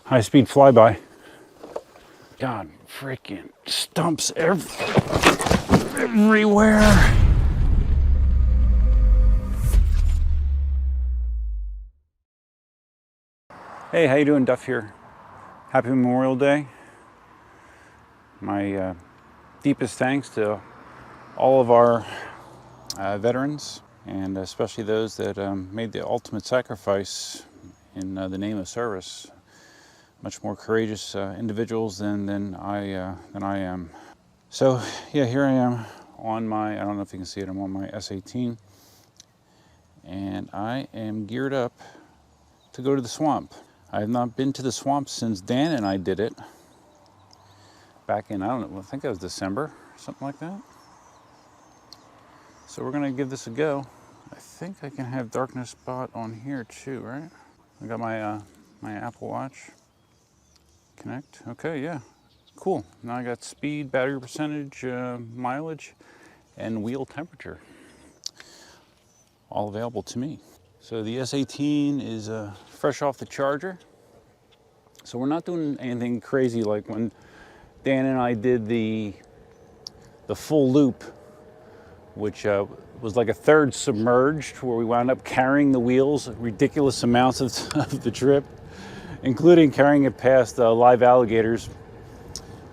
high-speed flyby. God, freaking stumps everywhere. Hey, how you doing? Duff here. Happy Memorial Day. My deepest thanks to all of our veterans, and especially those that made the ultimate sacrifice in the name of service. Much more courageous individuals than I am. So yeah, here I am on my, I don't know if you can see it, I'm on my S18, and I am geared up to go to the swamp. I have not been to the swamp since Dan and I did it back in, I don't know, I think that was December, something like that. So we're gonna give this a go. I think I can have darkness spot on here too, right? I got my my Apple Watch. Connect, okay, yeah, cool. Now I got speed, battery percentage, mileage, and wheel temperature. All available to me. So the S18 is fresh off the charger. So we're not doing anything crazy like when Dan and I did the full loop, which was like a third submerged, where we wound up carrying the wheels ridiculous amounts of the trip, including carrying it past live alligators.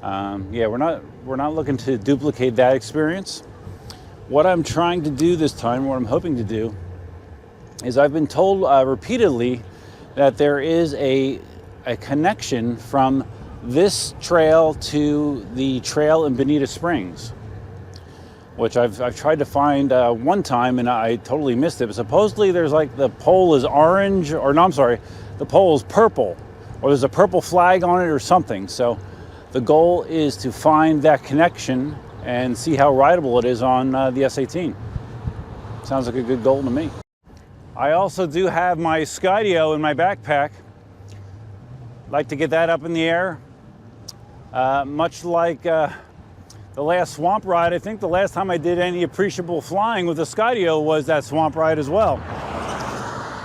Yeah, we're not looking to duplicate that experience. What I'm trying to do this time, what I'm hoping to do, is I've been told repeatedly that there is a connection from this trail to the trail in Bonita Springs, which I've tried to find one time and I totally missed it. But supposedly there's like, the pole is orange, or no, I'm sorry, the pole is purple, or there's a purple flag on it or something. So the goal is to find that connection and see how rideable it is on the S18. Sounds like a good goal to me. I also do have my Skydio in my backpack. Like to get that up in the air. Much like the last swamp ride, I think the last time I did any appreciable flying with the Skydio was that swamp ride as well,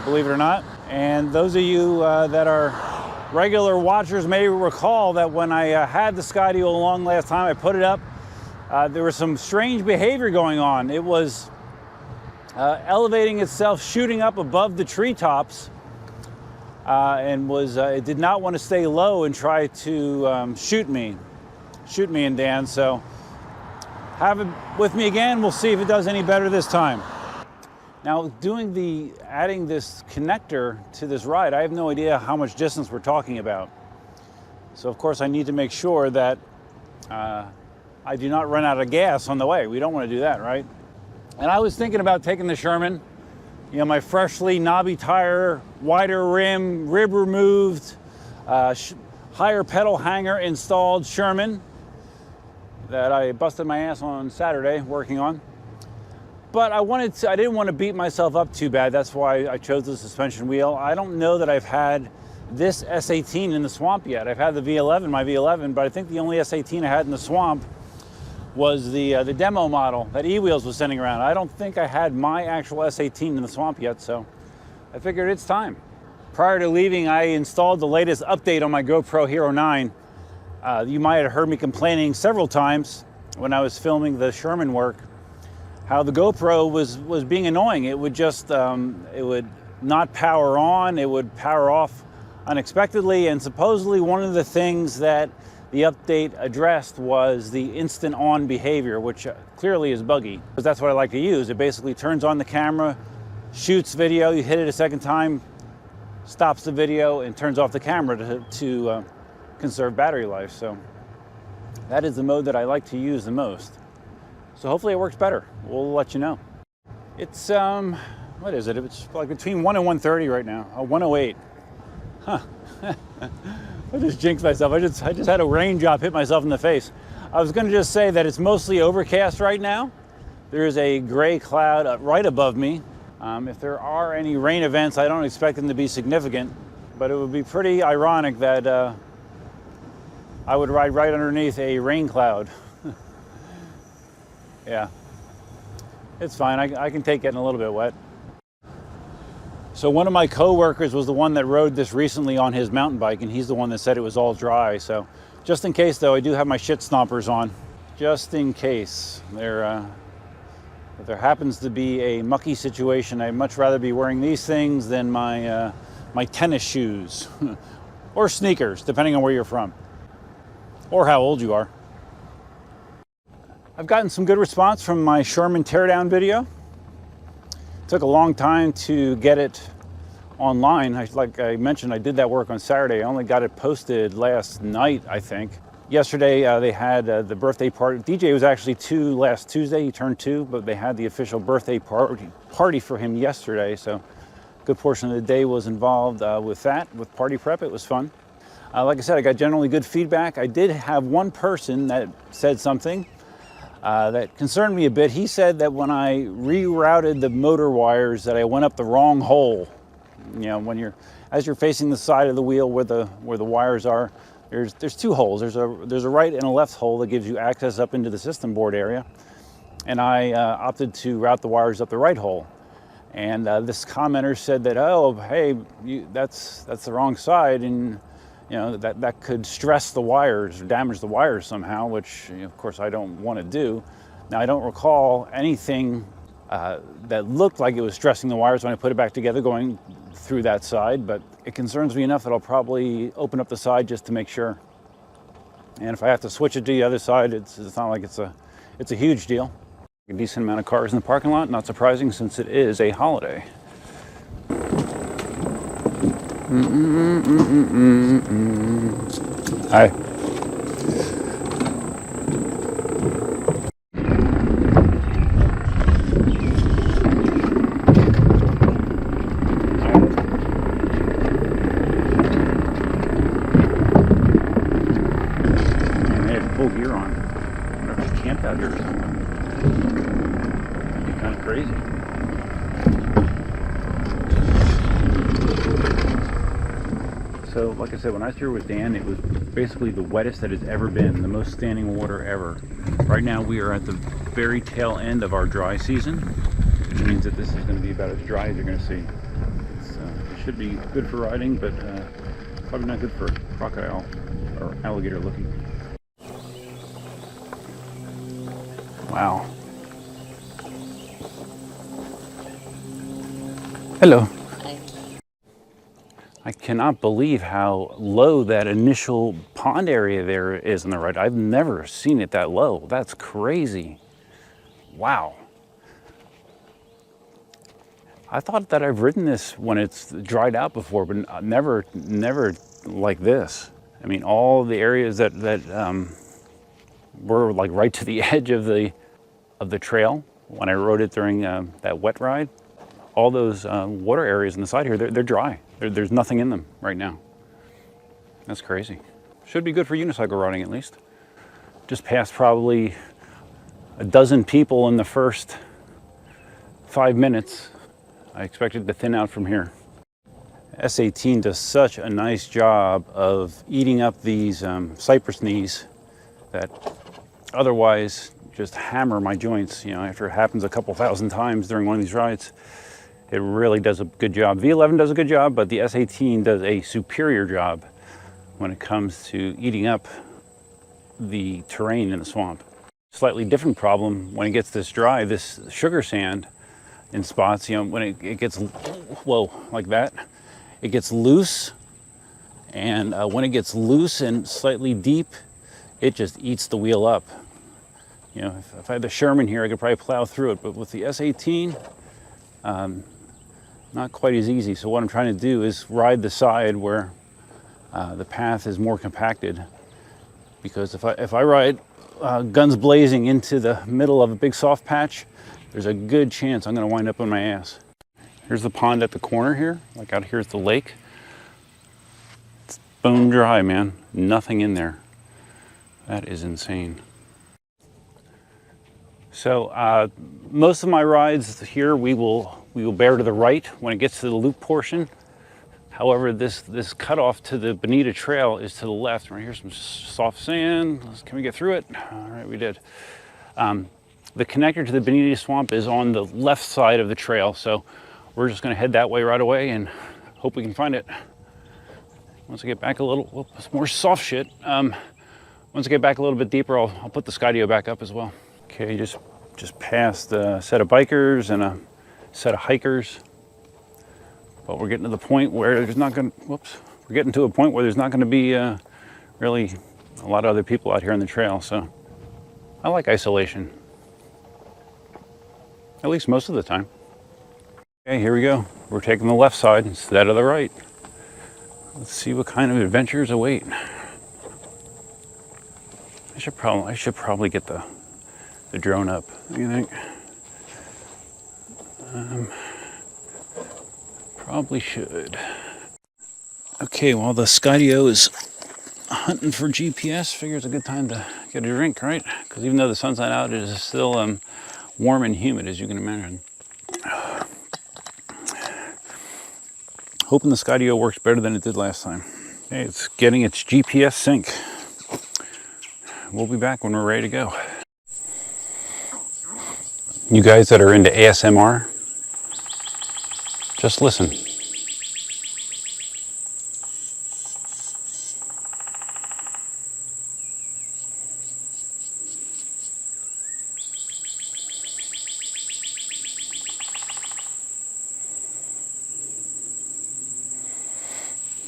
believe it or not. And those of you that are regular watchers may recall that when I had the Skydio along last time, I put it up, there was some strange behavior going on. It was elevating itself, shooting up above the treetops, and it did not want to stay low and try to shoot me and Dan. So have it with me again. We'll see if it does any better this time. Now, adding this connector to this ride, I have no idea how much distance we're talking about. So of course I need to make sure that I do not run out of gas on the way. We don't want to do that, right? And I was thinking about taking the Sherman, you know, my freshly knobby tire, wider rim, rib removed, higher pedal hanger installed Sherman that I busted my ass on Saturday working on. But I didn't want to beat myself up too bad. That's why I chose the suspension wheel. I don't know that I've had this S18 in the swamp yet. I've had the V11, my V11, but I think the only S18 I had in the swamp was the demo model that E-Wheels was sending around. I don't think I had my actual S18 in the swamp yet, so I figured it's time. Prior to leaving, I installed the latest update on my GoPro Hero 9. You might have heard me complaining several times when I was filming the Sherman work, how the GoPro was being annoying. It would just, it would not power on, it would power off unexpectedly, and supposedly one of the things that the update addressed was the instant on behavior, which clearly is buggy, because that's what I like to use. It basically turns on the camera, shoots video, you hit it a second time, stops the video, and turns off the camera to conserve battery life. So that is the mode that I like to use the most. So hopefully it works better. We'll let you know. It's, what is it? It's like between 1 and 130 right now, 108. Huh. I just jinxed myself. I just had a raindrop hit myself in the face. I was gonna just say that it's mostly overcast right now. There is a gray cloud right above me. If there are any rain events, I don't expect them to be significant, but it would be pretty ironic that I would ride right underneath a rain cloud. Yeah, it's fine. I can take getting a little bit wet. So one of my co-workers was the one that rode this recently on his mountain bike, and he's the one that said it was all dry. So just in case though, I do have my shit stompers on. Just in case if there happens to be a mucky situation, I'd much rather be wearing these things than my my tennis shoes or sneakers, depending on where you're from or how old you are. I've gotten some good response from my Sherman teardown video. It took a long time to get it online. Like I mentioned, I did that work on Saturday. I only got it posted last night, I think. Yesterday, they had the birthday party. DJ was actually 2 last Tuesday. He turned 2, but they had the official birthday party for him yesterday. So a good portion of the day was involved with that, with party prep. It was fun. Like I said, I got generally good feedback. I did have one person that said something that concerned me a bit. He said that when I rerouted the motor wires, that I went up the wrong hole. You know, as you're facing the side of the wheel where the wires are, there's 2 holes. There's a right and a left hole that gives you access up into the system board area, and I opted to route the wires up the right hole. And this commenter said that, oh, hey, that's the wrong side, and you know that could stress the wires or damage the wires somehow, which of course I don't want to do. Now I don't recall anything that looked like it was stressing the wires when I put it back together going through that side, but it concerns me enough that I'll probably open up the side just to make sure. And if I have to switch it to the other side, it's not like it's a huge deal. A decent amount of cars in the parking lot, not surprising since it is a holiday. Hi. Full gear on. I wonder if they camped out here or something. That'd be kind of crazy. So, like I said, when I was here with Dan, it was basically the wettest that it's ever been, the most standing water ever. Right now, we are at the very tail end of our dry season, which means that this is going to be about as dry as you're going to see. It should be good for riding, but probably not good for crocodile or alligator looking. Wow. Hello. Hi. I cannot believe how low that initial pond area there is on the right. I've never seen it that low. That's crazy. Wow. I thought that I've ridden this when it's dried out before, but never like this. I mean, all the areas that were like right to the edge of the trail when I rode it during that wet ride, all those water areas on the side here, they're dry. There's nothing in them right now. That's crazy. Should be good for unicycle riding at least. Just passed probably a dozen people in the first 5 minutes. I expected to thin out from here. S18 does such a nice job of eating up these cypress knees that otherwise just hammer my joints, you know, after it happens a couple thousand times during one of these rides. It really does a good job. V11 does a good job, but the S18 does a superior job when it comes to eating up the terrain in the swamp. Slightly different problem when it gets this dry, this sugar sand in spots, you know, when it gets, whoa, like that, it gets loose, and when it gets loose and slightly deep, it just eats the wheel up. You know, if I had the Sherman here, I could probably plow through it, but with the S18, not quite as easy. So what I'm trying to do is ride the side where the path is more compacted, because if I ride guns blazing into the middle of a big soft patch, there's a good chance I'm going to wind up on my ass. Here's the pond at the corner here. Like out here's the lake. It's bone dry, man. Nothing in there. That is insane. So most of my rides here, we will bear to the right when it gets to the loop portion. However, this cutoff to the Bonita Trail is to the left. Right here's some soft sand. Can we get through it? All right, we did. The connector to the Bonita Swamp is on the left side of the trail. So we're just gonna head that way right away and hope we can find it. Once I get back a little, whoops, more soft shit. Once I get back a little bit deeper, I'll put the Skydio back up as well. Okay, just passed a set of bikers and a set of hikers. But we're getting to the point where there's not gonna, whoops, we're getting to a point where there's not gonna be really a lot of other people out here on the trail, so I like isolation. At least most of the time. Okay, here we go. We're taking the left side instead of the right. Let's see what kind of adventures await. I should probably get the drone up. What do you think? Probably should. Okay, while the Skydio is hunting for GPS, figures a good time to get a drink, right? Because even though the sun's not out, it is still warm and humid, as you can imagine. Hoping the Skydio works better than it did last time. Okay, it's getting its GPS sync. We'll be back when we're ready to go. You guys that are into ASMR, just listen.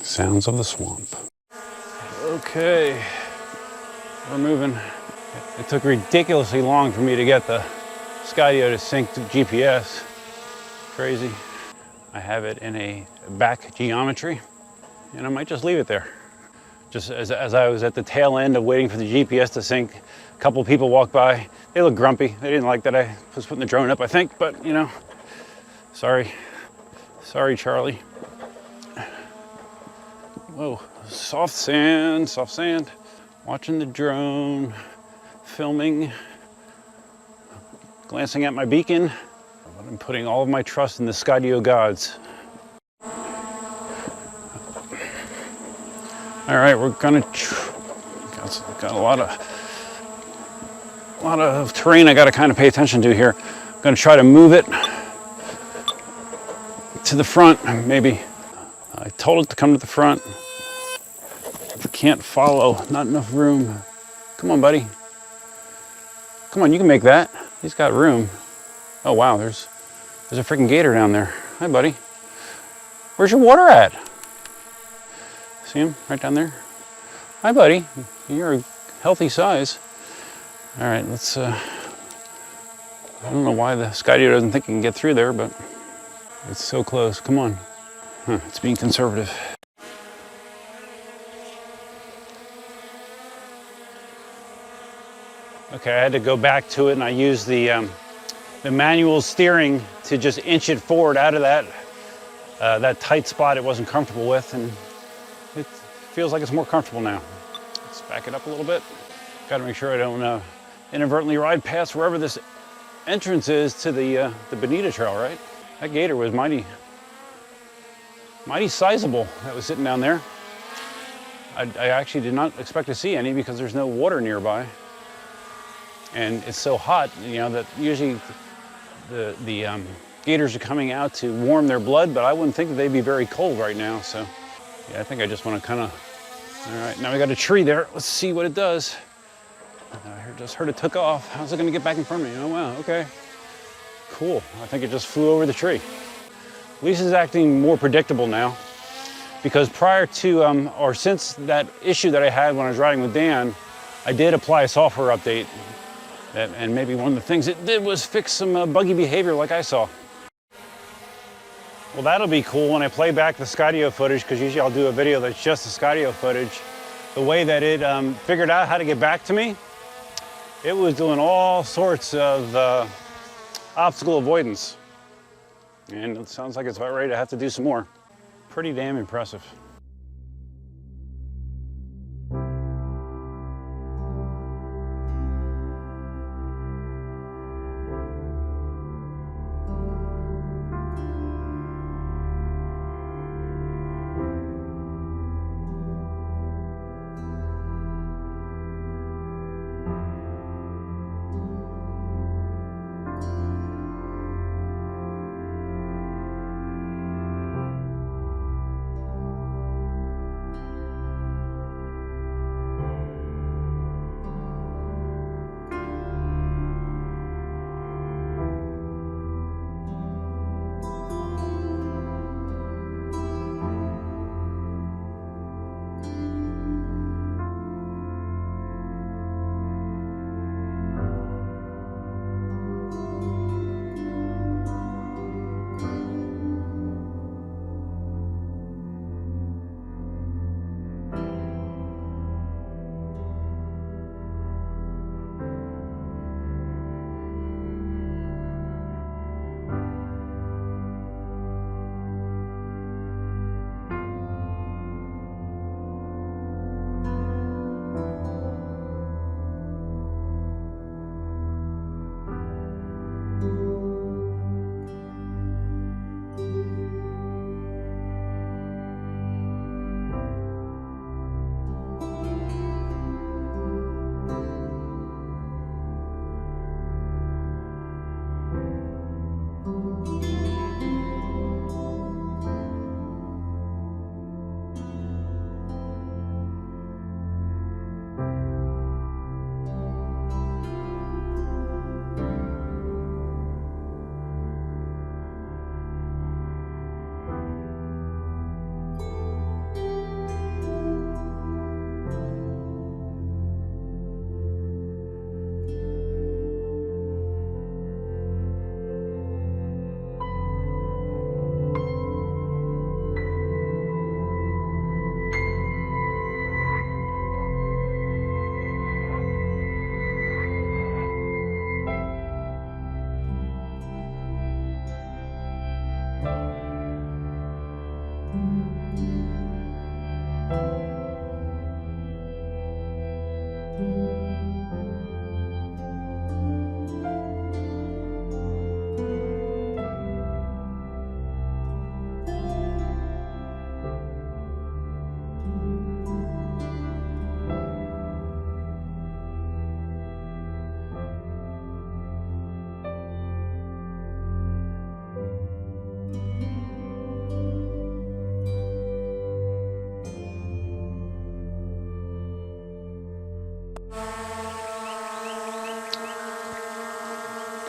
Sounds of the swamp. Okay, we're moving. It took ridiculously long for me to get the Skydio to sync to GPS. Crazy. I have it in a back geometry, and I might just leave it there. Just as I was at the tail end of waiting for the GPS to sync, a couple of people walked by. They looked grumpy. They didn't like that I was putting the drone up, I think, but you know, sorry. Sorry, Charlie. Whoa, soft sand, soft sand. Watching the drone, filming, glancing at my beacon. I'm putting all of my trust in the Skydio gods. All right, we're gonna, got a lot of terrain I gotta kind of pay attention to here. I'm gonna try to move it to the front, maybe. I told it to come to the front. If it can't follow, not enough room. Come on, buddy. Come on, you can make that. He's got room. Oh wow, there's a freaking gator down there. Hi, buddy. Where's your water at? See him right down there? Hi, buddy. You're a healthy size. All right, let's, I don't know why the Skydio doesn't think it can get through there, but it's so close. Come on. Huh, it's being conservative. Okay, I had to go back to it, and I used the manual steering to just inch it forward out of that tight spot it wasn't comfortable with, and it feels like it's more comfortable now. Let's back it up a little bit. Got to make sure I don't inadvertently ride past wherever this entrance is to the Bonita Trail, right? That gator was mighty sizable that was sitting down there. I actually did not expect to see any because there's no water nearby. And it's so hot, you know, that usually the gators are coming out to warm their blood, but I wouldn't think that they'd be very cold right now. So yeah, I think I just want to kind of, all right, now we got a tree there. Let's see what it does. I just heard it took off. How's it going to get back in front of me? Oh, wow, okay. Cool, I think it just flew over the tree. Lisa's acting more predictable now because prior to, or since that issue that I had when I was riding with Dan, I did apply a software update. And maybe one of the things it did was fix some buggy behavior like I saw. Well, that'll be cool when I play back the Skydio footage, because usually I'll do a video that's just the Skydio footage. The way that it figured out how to get back to me, it was doing all sorts of obstacle avoidance. And it sounds like it's about ready to have to do some more. Pretty damn impressive.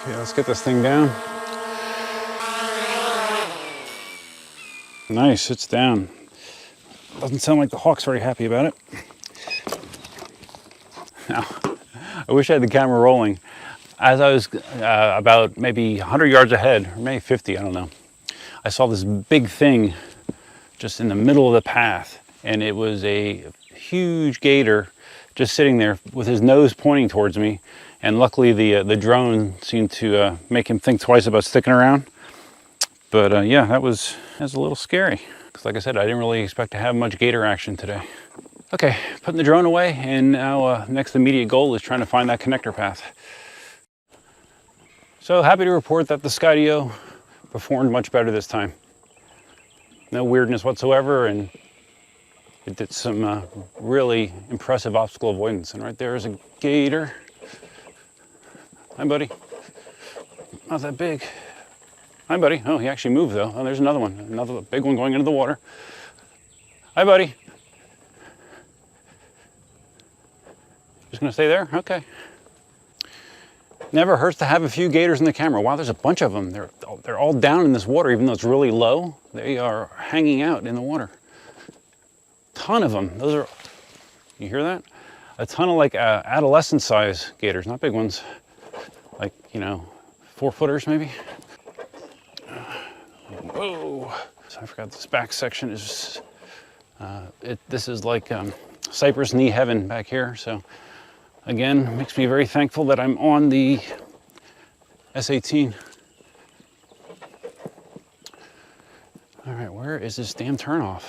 Okay, let's get this thing down. Nice, it's down. Doesn't sound like the hawk's very happy about it. Now, I wish I had the camera rolling. As I was about maybe 100 yards ahead, or maybe 50, I don't know, I saw this big thing just in the middle of the path, and it was a huge gator just sitting there with his nose pointing towards me, and luckily the drone seemed to make him think twice about sticking around. But yeah, that was a little scary, because like I said, I didn't really expect to have much gator action today. Okay, putting the drone away, and now next immediate goal is trying to find that connector path. So happy to report that the Skydio performed much better this time. No weirdness whatsoever, and it did some really impressive obstacle avoidance. And right there is a gator. Hi, buddy. Not that big. Hi, buddy. Oh, he actually moved though. Oh, there's another one. Another big one going into the water. Hi, buddy. Just gonna stay there? Okay. Never hurts to have a few gators in the camera. Wow, there's a bunch of them. They're all down in this water, even though it's really low. They are hanging out in the water. Ton of them. Those are, you hear that? A ton of like adolescent size gators, not big ones. Like, you know, 4-footers maybe. Whoa. So I forgot this back section is, this is like cypress knee heaven back here. So again, makes me very thankful that I'm on the S18. All right, where is this damn turnoff?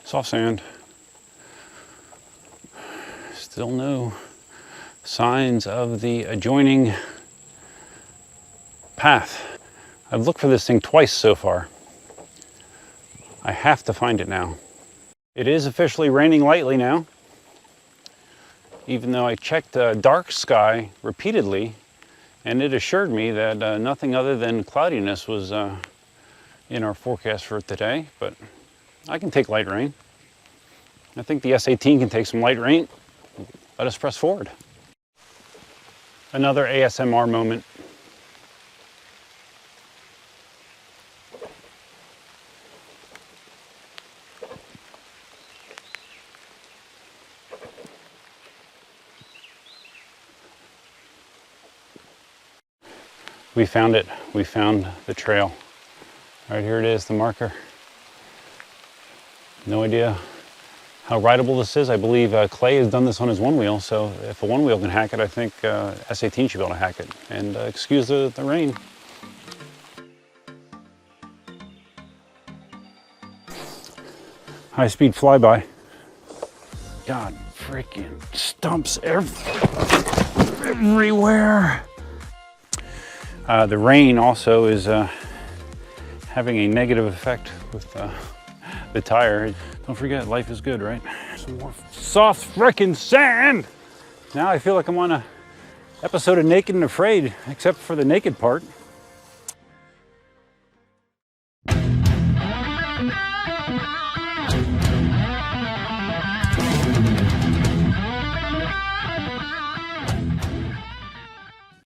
Soft sand. Still no signs of the adjoining path. I've looked for this thing twice so far. I have to find it now. It is officially raining lightly now, even though I checked dark sky repeatedly, and it assured me that nothing other than cloudiness was in our forecast for today, but I can take light rain. I think the S18 can take some light rain. Let us press forward. Another ASMR moment. We found it. We found the trail. Right here it is, the marker. No idea how rideable this is. I believe Clay has done this on his one wheel, so if a one wheel can hack it, I think S18 should be able to hack it. And excuse the rain. High speed flyby. God, freaking stumps everywhere. The rain also is having a negative effect with the tire. Don't forget, life is good, right? Some more soft frickin' sand. Now I feel like I'm on a episode of Naked and Afraid, except for the naked part.